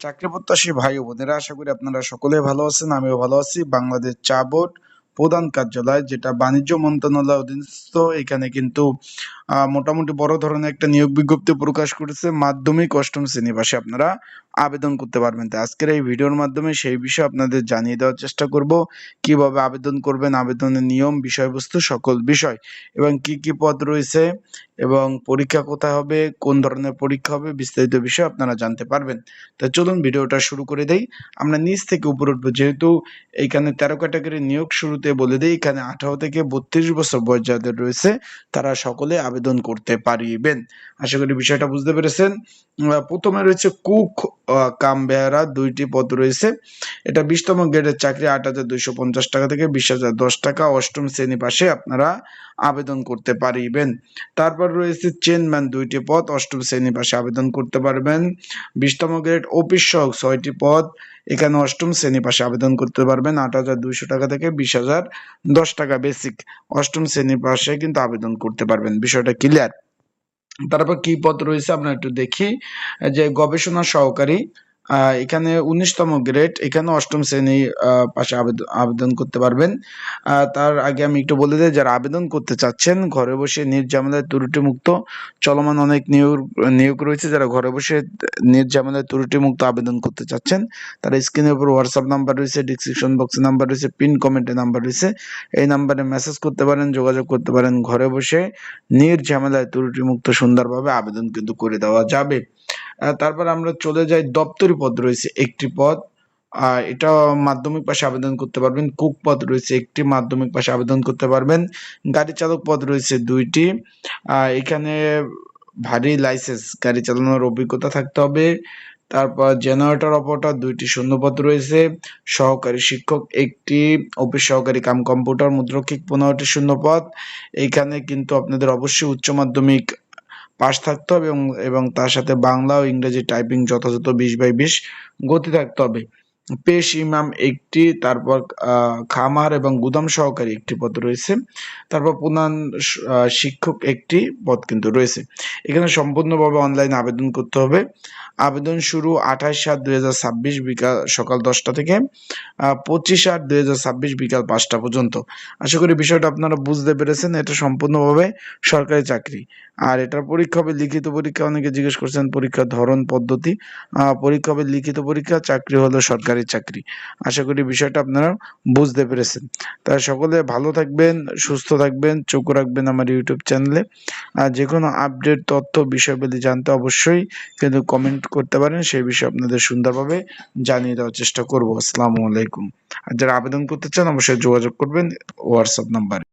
চাকরি প্রত্যাশী ভাই ও বোনেরা, আশা করি আপনারা সকলেই ভালো আছেন। আমিও ভালো আছি। বাংলাদেশ চা বোর্ড প্রধান কার্যালয়, যেটা বাণিজ্য মন্ত্রণালয় অধীনস্থ, এখানে কিন্তু মোটামুটি বড় ধরনের একটা নিয়োগ বিজ্ঞপ্তি প্রকাশ করেছে। মাধ্যমিক অষ্টম শ্রেণী পাশে আপনারা আবেদন করতে পারবেন। তো আজকের এই ভিডিওর মাধ্যমে সেই বিষয়ে আপনাদের জানিয়ে দেওয়ার চেষ্টা করব, কিভাবে আবেদন করবেন, আবেদনের নিয়ম, বিষয়বস্তু, সকল বিষয়, এবং কি কি পদ রয়েছে, এবং পরীক্ষা কোথায় হবে, কোন ধরনের পরীক্ষা হবে, বিস্তারিত বিষয় আপনারা জানতে পারবেন। তো চলুন ভিডিওটা শুরু করে দেই। আমরা নিচ থেকে উপরে উঠবো, যেহেতু এইখানে 13 ক্যাটাগরি নিয়োগ। শুরুতে বলে দেই, এখানে 18 থেকে 32 বছর বয়স যাদের রয়েছে তারা সকলে আবেদন করতে পারিবেন। আশা করি বিষয়টা বুঝতে পেরেছেন। প্রথমে রয়েছে কুক কাম বেহারা, 2টি পদ রয়েছে। এটা 20তম গ্রেডের চাকরি, 8,250 টাকা থেকে 20,010 টাকা। অষ্টম শ্রেণী পাশে আপনারা আবেদন করতে পারিবেন। তারপর রয়েছে চেনম্যান, 2টি পদ, অষ্টম শ্রেণী পাশে আবেদন করতে পারবেন। 20তম গ্রেড অফিস সহক, 6টি পদ, এখানে অষ্টম শ্রেণী পাশে আবেদন করতে পারবেন। 8,200 টাকা থেকে 20,010 টাকা বেসিক। অষ্টম শ্রেণী পাশে কিন্তু আবেদন করতে পারবেন। বিষয়টা ক্লিয়ার? তারপর কি পদ রয়েছে আমরা একটু দেখি। যে গবেষণা সহকারী, এখানে 19তম গ্রেড, এখানে অষ্টম শ্রেণী পাশে আবেদন করতে পারবেন। তার আগে আমি একটু বলে দিই, যারা আবেদন করতে চাচ্ছেন ঘরে বসে নির্ঝামেলায় ত্রুটিমুক্ত, চলমান অনেক নিয়োগ রয়েছে। যারা ঘরে বসে নির্ঝামেলায় ত্রুটিমুক্ত আবেদন করতে চাচ্ছেন, তারা স্ক্রিনের উপর হোয়াটসঅ্যাপ নাম্বার রয়েছে, ডিসক্রিপশন বক্সে নাম্বার রয়েছে, পিন কমেন্টে নাম্বার রয়েছে, এই নাম্বারে মেসেজ করতে পারেন, যোগাযোগ করতে পারেন। ঘরে বসে নির্ঝামেলায় ত্রুটিমুক্ত সুন্দরভাবে আবেদন কিন্তু করে দেওয়া যাবে। তারপর আমরা চলে যাই, দপ্তরি পদ রয়েছে 1টি পদ, এটা মাধ্যমিক পাশে আবেদন করতে পারবেন। কুক পদ রয়েছে 1টি, মাধ্যমিক পাশে আবেদন করতে পারবেন। গাড়ি চালক পদ রয়েছে 2টি, এখানে ভারী লাইসেন্স, গাড়ি চালানোর অভিজ্ঞতা থাকতে হবে। তারপর জেনারেটর অপারেটর 2টি শূন্যপদ রয়েছে। সহকারী শিক্ষক 1টি, অফিস সহকারী কাম কম্পিউটার মুদ্রক্ষিক 15টি শূন্যপদ। এখানে কিন্তু আপনাদের অবশ্যই উচ্চ মাধ্যমিক পাস থাকতে হবে, এবং তার সাথে বাংলা ও ইংরেজি টাইপিং যথাযথ 20/20 গতি থাকতে হবে। পেশ ইমাম 1টি, তারপর খামার এবং গুদাম সহকারী 1টি পদ রয়েছে। তারপর প্রধান শিক্ষক 1টি পদ কিন্তু রয়েছে। এখানে সম্পূর্ণভাবে অনলাইনে আবেদন করতে হবে। আবেদন শুরু 28/7/2026 সকাল 10টা থেকে 25/8/2026 বিকাল 5টা পর্যন্ত। আশা করি বিষয়টা আপনারা বুঝতে পেরেছেন। এটা সম্পূর্ণভাবে সরকারি চাকরি। আর এটার পরীক্ষা হবে লিখিত পরীক্ষা। অনেকে জিজ্ঞেস করছেন পরীক্ষার ধরন পদ্ধতি। পরীক্ষা হবে লিখিত পরীক্ষা, চাকরি হলো সরকারি চাকরি। আশা করি বিষয়টা আপনারা বুঝতে পেরেছেন। তাই সকলে ভালো থাকবেন, সুস্থ থাকবেন, চোখ রাখবেন আমার ইউটিউব চ্যানেলে। আর যে কোনো আপডেট তথ্য বিষয়গুলি জানতে অবশ্যই কিন্তু কমেন্ট করতে পারেন, সেই বিষয়ে আপনাদের সুন্দরভাবে জানিয়ে দেওয়ার চেষ্টা করব। আসসালামু আলাইকুম। আর যারা আবেদন করতে চান অবশ্যই যোগাযোগ করবেন হোয়াটসঅ্যাপ নাম্বারে।